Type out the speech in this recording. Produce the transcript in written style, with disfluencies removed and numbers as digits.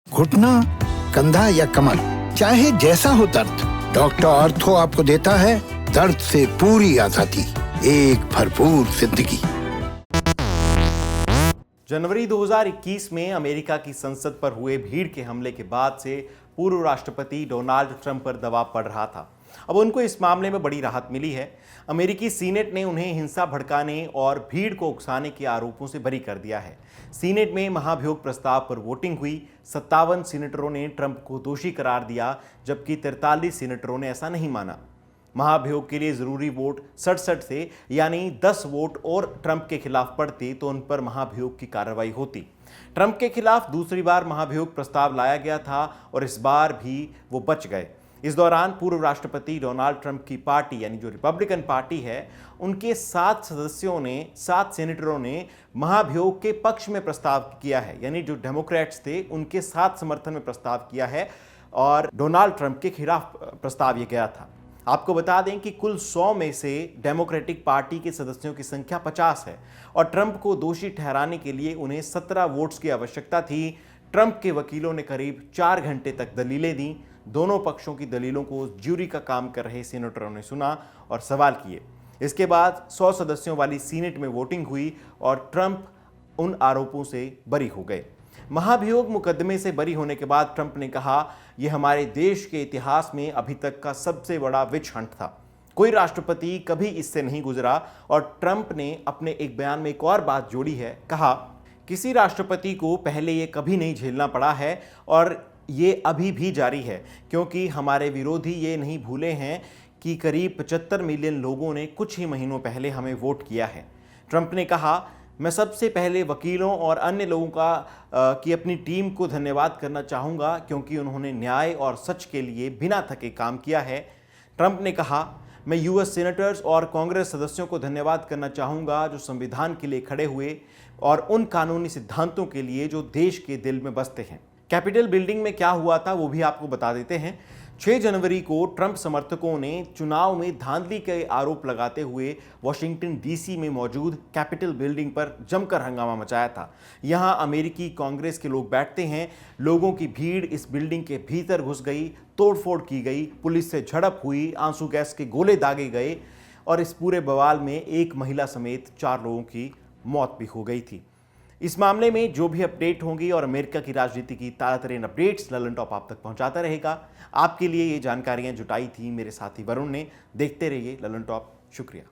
घुटना, कंधा या कमर, चाहे जैसा हो दर्द, डॉक्टर ऑर्थो आपको देता है दर्द से पूरी आजादी, एक भरपूर जिंदगी। जनवरी 2021 में अमेरिका की संसद पर हुए भीड़ के हमले के बाद से पूर्व राष्ट्रपति डोनाल्ड ट्रंप पर दबाव पड़ रहा था। अब उनको इस मामले में बड़ी राहत मिली है। अमेरिकी सीनेट ने उन्हें हिंसा भड़काने और भीड़ को उकसाने के आरोपों से बरी कर दिया है। सीनेट में महाभियोग प्रस्ताव पर वोटिंग हुई। 57 सीनेटरों ने ट्रंप को दोषी करार दिया, जबकि 43 सीनेटरों ने ऐसा नहीं माना। महाभियोग के लिए जरूरी वोट 67 थे, यानी 10 वोट और ट्रंप के खिलाफ पड़ते तो उन पर महाभियोग की कार्रवाई होती। ट्रंप के खिलाफ दूसरी बार महाभियोग प्रस्ताव लाया गया था और इस बार भी वो बच गए। इस दौरान पूर्व राष्ट्रपति डोनाल्ड ट्रंप की पार्टी, यानी जो रिपब्लिकन पार्टी है, उनके 7 सेनेटरों ने महाभियोग के पक्ष में प्रस्ताव किया है, यानी जो डेमोक्रेट्स थे उनके 7 समर्थन में प्रस्ताव किया है और डोनाल्ड ट्रंप के खिलाफ प्रस्ताव ये गया था। आपको बता दें कि कुल 100 में से डेमोक्रेटिक पार्टी के सदस्यों की संख्या 50 है और ट्रंप को दोषी ठहराने के लिए उन्हें 17 वोट्स की आवश्यकता थी। ट्रंप के वकीलों ने करीब 4 घंटे तक दलीलें दी। दोनों पक्षों की दलीलों को ज्यूरी का काम कर रहे सीनेटरों ने सुना और सवाल किए। इसके बाद 100 सदस्यों वाली सीनेट में वोटिंग हुई और ट्रंप उन आरोपों से बरी हो गए। महाभियोग मुकदमे से बरी होने के बाद ट्रंप ने कहा, यह हमारे देश के इतिहास में अभी तक का सबसे बड़ा विच हंट था। कोई राष्ट्रपति कभी इससे नहीं गुजरा। और ट्रंप ने अपने एक बयान में एक और बात जोड़ी है, कहा, किसी राष्ट्रपति को पहले ये कभी नहीं झेलना पड़ा है और ये अभी भी जारी है, क्योंकि हमारे विरोधी ये नहीं भूले हैं कि करीब 75 मिलियन लोगों ने कुछ ही महीनों पहले हमें वोट किया है। ट्रंप ने कहा, मैं सबसे पहले वकीलों और अन्य लोगों की अपनी टीम को धन्यवाद करना चाहूँगा, क्योंकि उन्होंने न्याय और सच के लिए बिना थके काम किया है। ट्रंप ने कहा, मैं यूएस सीनेटर्स और कांग्रेस सदस्यों को धन्यवाद करना चाहूँगा जो संविधान के लिए खड़े हुए और उन कानूनी सिद्धांतों के लिए जो देश के दिल में बसते हैं। कैपिटल बिल्डिंग में क्या हुआ था वो भी आपको बता देते हैं। 6 जनवरी को ट्रंप समर्थकों ने चुनाव में धांधली के आरोप लगाते हुए वॉशिंगटन डीसी में मौजूद कैपिटल बिल्डिंग पर जमकर हंगामा मचाया था। यहां अमेरिकी कांग्रेस के लोग बैठते हैं। लोगों की भीड़ इस बिल्डिंग के भीतर घुस गई, तोड़फोड़ की गई, पुलिस से झड़प हुई, आंसू गैस के गोले दागे गए और इस पूरे बवाल में एक महिला समेत 4 लोगों की मौत भी हो गई थी। इस मामले में जो भी अपडेट होंगी और अमेरिका की राजनीति की ताज़ा अपडेट्स ललन टॉप आप तक पहुंचाता रहेगा। आपके लिए ये जानकारियां जुटाई थी मेरे साथी वरुण ने। देखते रहिए ललन टॉप। शुक्रिया।